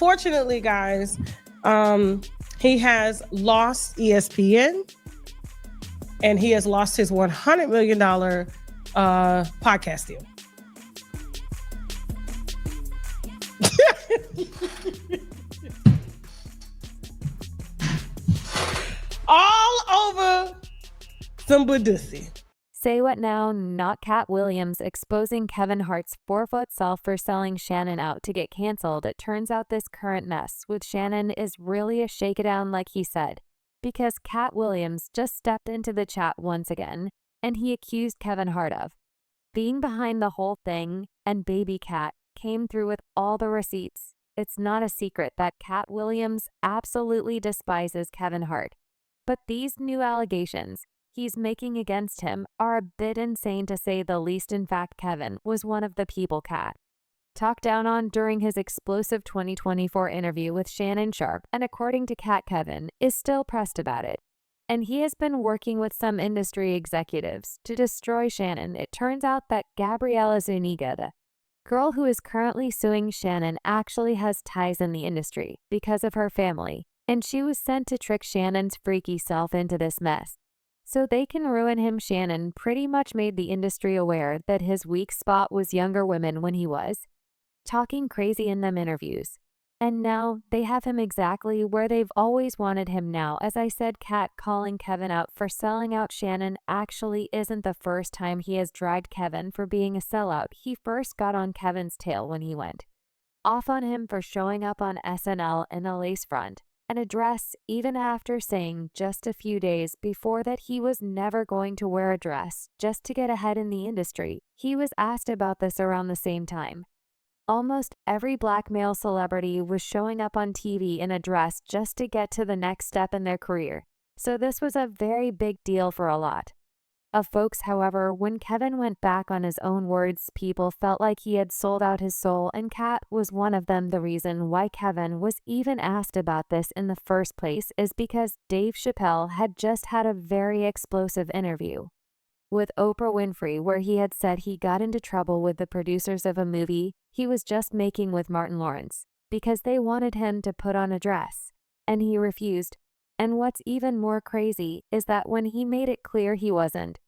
unfortunately, guys, he has lost ESPN and he has lost his $100 million podcast deal. All over some Badusi. Say what now, not Katt Williams exposing Kevin Hart's 4-foot self for selling Shannon out to get canceled. It turns out this current mess with Shannon is really a shake-it-down like he said, because Katt Williams just stepped into the chat once again, and he accused Kevin Hart of being behind the whole thing, and baby Katt came through with all the receipts. It's not a secret that Katt Williams absolutely despises Kevin Hart, but these new allegations he's making against him are a bit insane to say the least. In fact, Kevin was one of the people Katt talked down on during his explosive 2024 interview with Shannon Sharpe, and according to Katt, Kevin is still pressed about it. And he has been working with some industry executives to destroy Shannon. It turns out that Gabriela Zuniga, the girl who is currently suing Shannon, actually has ties in the industry because of her family, and she was sent to trick Shannon's freaky self into this mess so they can ruin him. Shannon pretty much made the industry aware that his weak spot was younger women when he was talking crazy in them interviews. And now they have him exactly where they've always wanted him now. As I said, Katt calling Kevin out for selling out Shannon actually isn't the first time he has dragged Kevin for being a sellout. He first got on Kevin's tail when he went off on him for showing up on SNL in a lace front and a dress, even after saying just a few days before that he was never going to wear a dress just to get ahead in the industry. He was asked about this around the same time. Almost every black male celebrity was showing up on TV in a dress just to get to the next step in their career. So this was a very big deal for a lot of folks. However, when Kevin went back on his own words, people felt like he had sold out his soul, and Katt was one of them. The reason why Kevin was even asked about this in the first place is because Dave Chappelle had just had a very explosive interview with Oprah Winfrey where he had said he got into trouble with the producers of a movie he was just making with Martin Lawrence because they wanted him to put on a dress, and he refused. And what's even more crazy is that when he made it clear he wasn't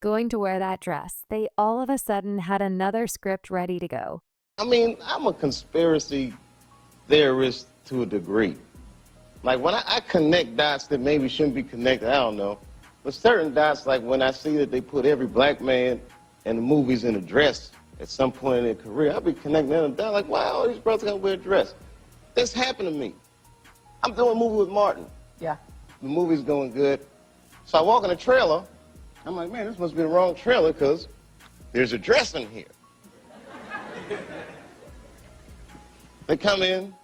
going to wear that dress, they all of a sudden had another script ready to go. I mean, I'm a conspiracy theorist to a degree. Like when I connect dots that maybe shouldn't be connected, I don't know. But certain dots, like when I see that they put every black man in the movies in a dress at some point in their career, I'll be connecting them down like, wow, all these brothers gotta wear a dress. This happened to me. I'm doing a movie with Martin. Yeah. The movie's going good. So I walk in the trailer. I'm like, man, this must be the wrong trailer because there's a dress in here. They come in.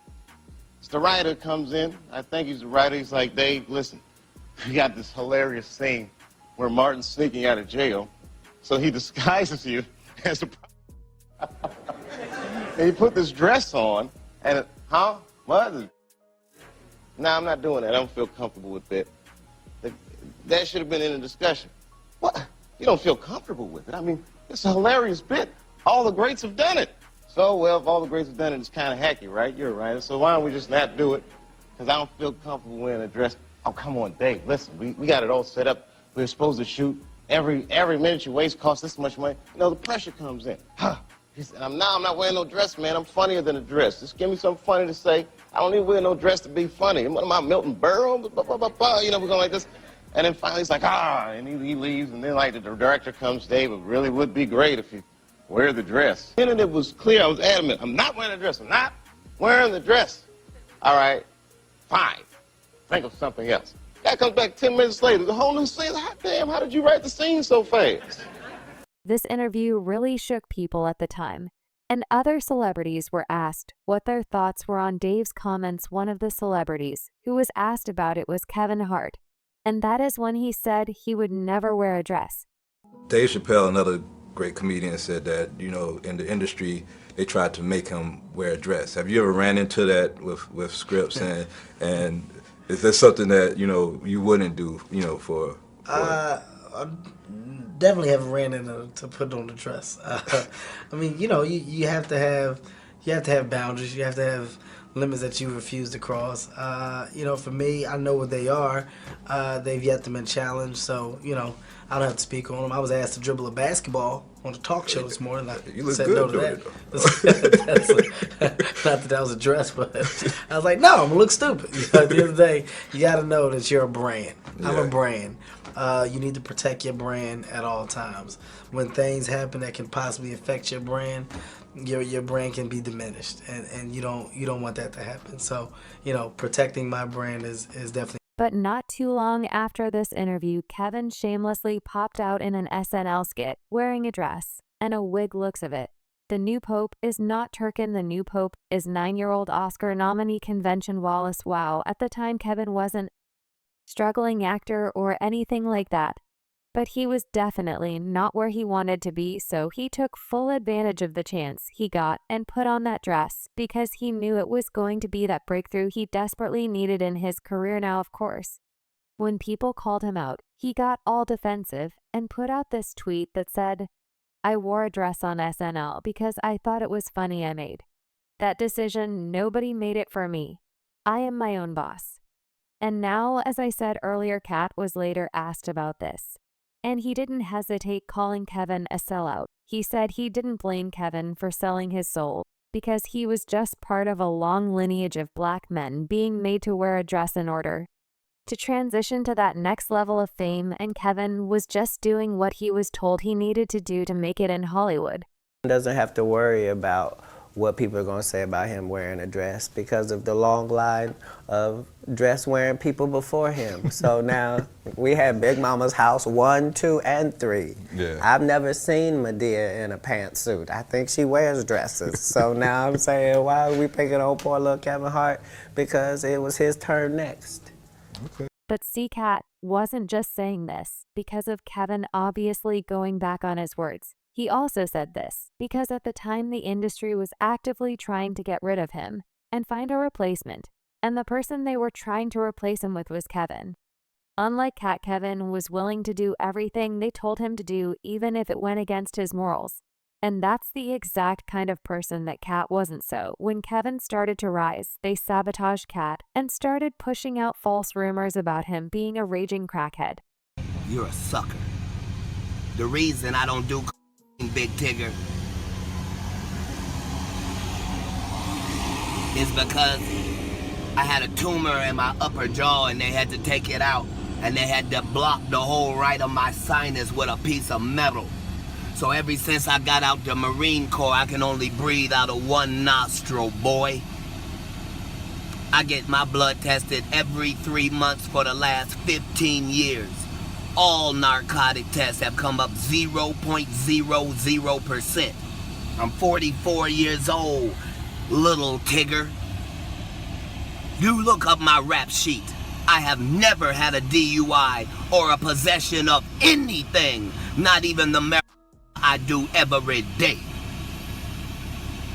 It's the writer comes in. I think he's the writer. He's like, Dave, listen, we got this hilarious scene where Martin's sneaking out of jail. So he disguises you as a... and he put this dress on and, what? No, I'm not doing that. I don't feel comfortable with that. That should have been in the discussion. What? You don't feel comfortable with it? I mean, it's a hilarious bit. All the greats have done it. So, well, if all the greats have done it, it's kind of hacky, right? You're right. So why don't we just not do it? Because I don't feel comfortable wearing a dress. Oh, come on, Dave, listen, we got it all set up. We're supposed to shoot. Every minute you waste costs this much money. You know, the pressure comes in. He said, I'm not wearing no dress, man. I'm funnier than a dress. Just give me something funny to say. I don't need to wear no dress to be funny. What am I, Milton Berle? You know, we're going like this. And then finally he's like, and he leaves. And then like the director comes, Dave, it really would be great if you wear the dress. And it was clear, I was adamant, I'm not wearing a dress. I'm not wearing the dress. All right, fine. Think of something else. Guy comes back 10 minutes later, the whole new scene. Hot damn, how did you write the scene so fast? This interview really shook people at the time, and other celebrities were asked what their thoughts were on Dave's comments. One of the celebrities who was asked about it was Kevin Hart, and that is when he said he would never wear a dress. Dave Chappelle, another great comedian, said that, you know, in the industry, they tried to make him wear a dress. Have you ever ran into that with scripts, and is that something that, you know, you wouldn't do, you know, for I definitely haven't ran into to put on the dress. I mean, you know, you have to have boundaries. You have to have limits that you refuse to cross. You know, for me, I know what they are. They've yet to been challenged, so, you know, I don't have to speak on them. I was asked to dribble a basketball on a talk show this morning. You look said good no to doing that. Not that that was a dress, but I was like, no, I'm going to look stupid. You know, at the end of the day, you got to know that you're a brand. I'm a brand. You need to protect your brand at all times. When things happen that can possibly affect your brand, your brand can be diminished, and you don't want that to happen. So, you know, protecting my brand is definitely. But not too long after this interview, Kevin shamelessly popped out in an SNL skit wearing a dress and a wig looks of it. The new pope is not Turkin. The new pope is 9-year-old Oscar nominee Convention Wallace. Wow, at the time Kevin wasn't struggling actor or anything like that. But he was definitely not where he wanted to be, so he took full advantage of the chance he got and put on that dress because he knew it was going to be that breakthrough he desperately needed in his career now, of course. When people called him out, he got all defensive and put out this tweet that said, "I wore a dress on SNL because I thought it was funny I made. That decision, nobody made it for me. I am my own boss." And now, as I said earlier, Katt was later asked about this. And he didn't hesitate calling Kevin a sellout. He said he didn't blame Kevin for selling his soul because he was just part of a long lineage of black men being made to wear a dress in order to transition to that next level of fame, and Kevin was just doing what he was told he needed to do to make it in Hollywood. Doesn't have to worry about what people are going to say about him wearing a dress because of the long line of dress-wearing people before him. So now we have Big Mama's house 1, 2, and 3. Yeah. I've never seen Medea in a pantsuit. I think she wears dresses. So now I'm saying, why are we picking on poor little Kevin Hart? Because it was his turn next. Okay. But Katt wasn't just saying this because of Kevin obviously going back on his words. He also said this because at the time the industry was actively trying to get rid of him and find a replacement, and the person they were trying to replace him with was Kevin. Unlike Katt, Kevin was willing to do everything they told him to do even if it went against his morals. And that's the exact kind of person that Katt wasn't. So when Kevin started to rise, they sabotaged Katt and started pushing out false rumors about him being a raging crackhead. You're a sucker. The reason I don't do Big Tigger is because I had a tumor in my upper jaw and they had to take it out, and they had to block the whole right of my sinus with a piece of metal. So ever since I got out the Marine Corps, I can only breathe out of one nostril, boy. I get my blood tested every 3 months for the last 15 years. All narcotic tests have come up 0.00%. I'm 44 years old, little Tigger. You look up my rap sheet. I have never had a DUI or a possession of anything, not even the marijuana I do every day.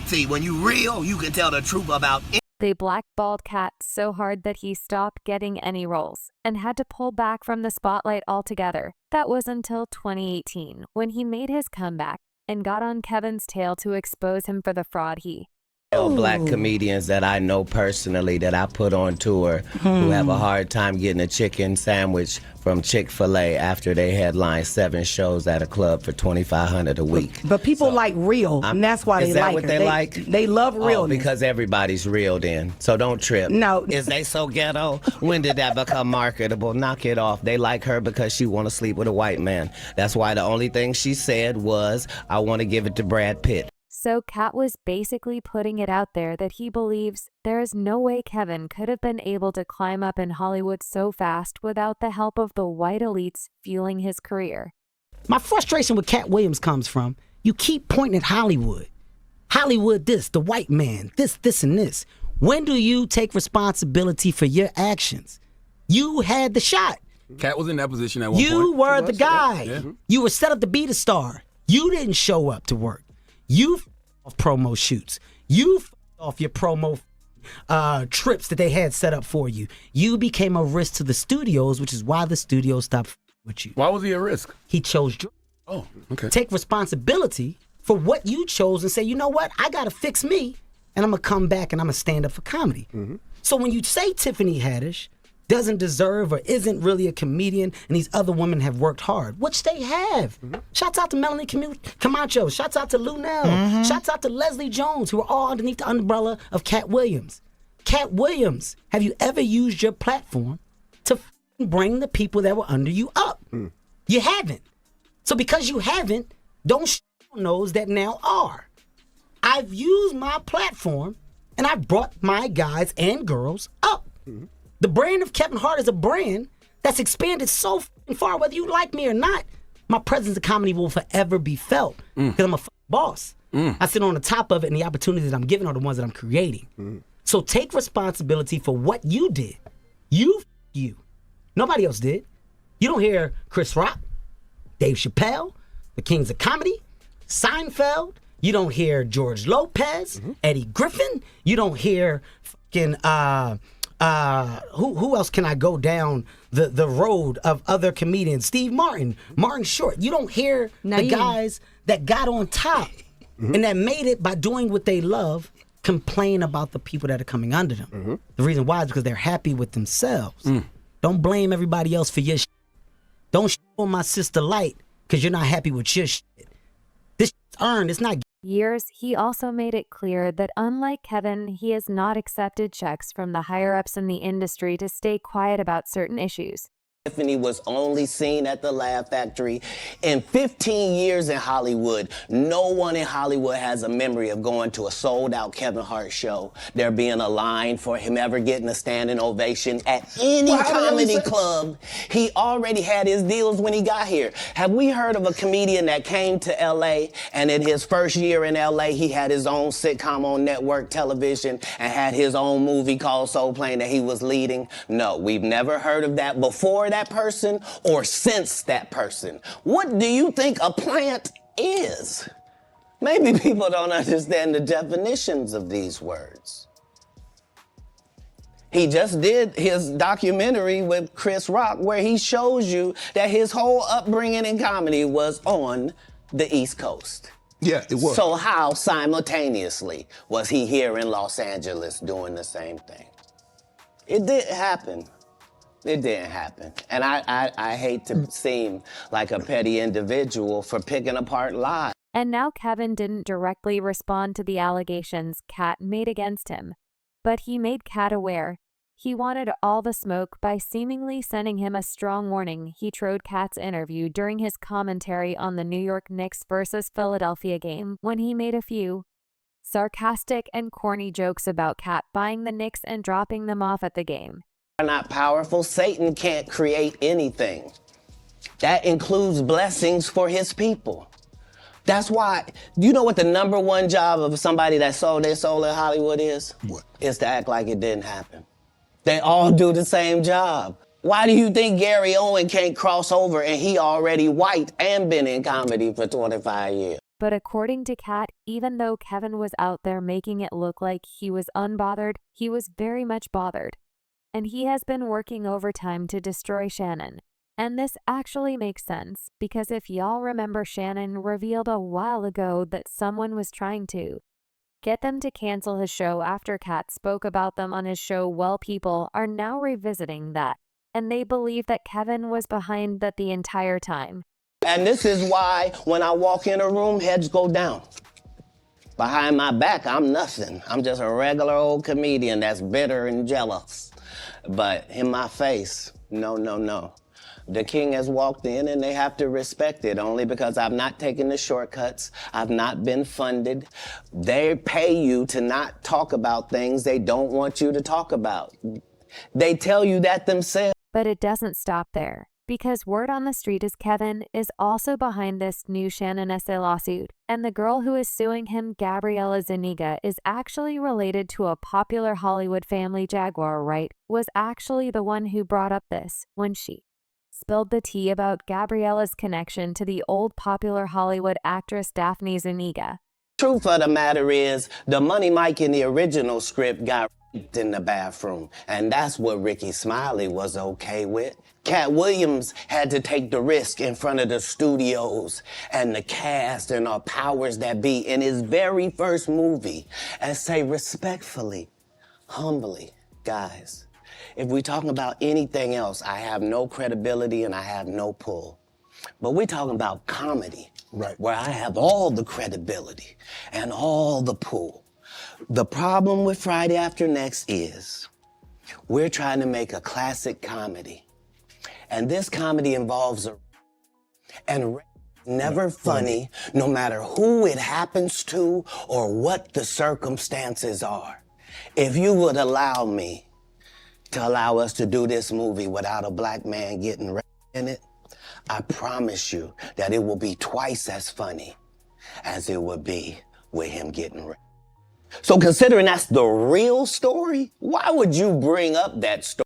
See, when you real, you can tell the truth about it. They blackballed Katt so hard that he stopped getting any roles and had to pull back from the spotlight altogether. That was until 2018, when he made his comeback and got on Kevin's tail to expose him for the fraud he. Black comedians that I know personally that I put on tour who have a hard time getting a chicken sandwich from Chick-fil-A after they headline 7 shows at a club for $2,500 a week. But people like real, and that's why they like her. Is that what they like? They love realness. Oh, because everybody's real then. So don't trip. No. Is they so ghetto? When did that become marketable? Knock it off. They like her because she want to sleep with a white man. That's why the only thing she said was, I want to give it to Brad Pitt. So Katt was basically putting it out there that he believes there is no way Kevin could have been able to climb up in Hollywood so fast without the help of the white elites fueling his career. My frustration with Katt Williams comes from, you keep pointing at Hollywood. Hollywood this, the white man, this, and this. When do you take responsibility for your actions? You had the shot. Katt was in that position at one point. You were the guy. Yeah. You were set up to be the star. You didn't show up to work. You off promo shoots. You off your promo trips that they had set up for you. You became a risk to the studios, which is why the studios stopped with you. Why was he a risk? He chose drugs. Oh, okay. Take responsibility for what you chose and say, you know what? I got to fix me, and I'm going to come back and I'm going to stand up for comedy. So when you say Tiffany Haddish doesn't deserve or isn't really a comedian and these other women have worked hard, which they have. Shouts out to Melanie Camacho. Shouts out to Lunel. Shouts out to Leslie Jones, who are all underneath the umbrella of Katt Williams. Katt Williams, have you ever used your platform to bring the people that were under you up? You haven't. So because you haven't, don't sh on those that now are. I've used my platform and I've brought my guys and girls up. The brand of Kevin Hart is a brand that's expanded so far, whether you like me or not. My presence in comedy will forever be felt because I'm a boss. I sit on the top of it, and the opportunities that I'm giving are the ones that I'm creating. So take responsibility for what you did. You. Nobody else did. You don't hear Chris Rock, Dave Chappelle, the Kings of Comedy, Seinfeld. You don't hear George Lopez, Eddie Griffin. You don't hear fucking who else can I go down the road of other comedians? Steve Martin, Martin Short. You don't hear the guys that got on top and that made it by doing what they love complain about the people that are coming under them. The reason why is because they're happy with themselves. Don't blame everybody else for your shit. Don't shit on my sister Light because you're not happy with your shit. This shit's earned. It's not. Years, he also made it clear that unlike Kevin, he has not accepted checks from the higher-ups in the industry to stay quiet about certain issues. Tiffany was only seen at the Laugh Factory. In 15 years in Hollywood, no one in Hollywood has a memory of going to a sold-out Kevin Hart show, there being a line for him ever getting a standing ovation at any comedy club. He already had his deals when he got here. Have we heard of a comedian that came to L.A. and in his first year in L.A. he had his own sitcom on network television and had his own movie called Soul Plane that he was leading? No, we've never heard of that before that person or since that person. What do you think a plant is? Maybe people don't understand the definitions of these words. He just did his documentary with Chris Rock where he shows you that his whole upbringing in comedy was on the East Coast. Yeah, it was. So how simultaneously was he here in Los Angeles doing the same thing? It didn't happen. It didn't happen. And I hate to seem like a petty individual for picking apart lies. And now Kevin didn't directly respond to the allegations Katt made against him, but he made Katt aware. He wanted all the smoke by seemingly sending him a strong warning. He trod Katt's interview during his commentary on the New York Knicks versus Philadelphia game when he made a few sarcastic and corny jokes about Katt buying the Knicks and dropping them off at the game. Are not powerful. Satan can't create anything. That includes blessings for his people. That's why, you know what the #1 job of somebody that sold their soul in Hollywood is? What? Is to act like it didn't happen. They all do the same job. Why do you think Gary Owen can't cross over and he already white and been in comedy for 25 years? But according to Katt, even though Kevin was out there making it look like he was unbothered, he was very much bothered. And he has been working overtime to destroy Shannon. And this actually makes sense, because if y'all remember, Shannon revealed a while ago that someone was trying to get them to cancel his show after Katt spoke about them on his show. Well, people are now revisiting that, and they believe that Kevin was behind that the entire time. And this is why when I walk in a room, heads go down. Behind my back, I'm nothing. I'm just a regular old comedian that's bitter and jealous. But in my face, no. The king has walked in and they have to respect it only because I've not taken the shortcuts. I've not been funded. They pay you to not talk about things they don't want you to talk about. They tell you that themselves. But it doesn't stop there, because word on the street is Kevin is also behind this new Shannon essay lawsuit, and the girl who is suing him, Gabriella Zuniga, is actually related to a popular Hollywood family. Jaguar Wright was actually the one who brought up this when she spilled the tea about Gabriella's connection to the old popular Hollywood actress Daphne Zuniga. Truth of the matter is, the Money Mike in the original script got in the bathroom, and that's what Ricky Smiley was okay with. Katt Williams had to take the risk in front of the studios and the cast and our powers that be in his very first movie and say respectfully, humbly, guys, if we're talking about anything else, I have no credibility and I have no pull. But we're talking about comedy, right, where I have all the credibility and all the pull. The problem with Friday After Next is we're trying to make a classic comedy. And this comedy involves and never funny, no matter who it happens to or what the circumstances are. If you would allow me to allow us to do this movie without a black man getting in it, I promise you that it will be twice as funny as it would be with him getting raped. So considering that's the real story, why would you bring up that story?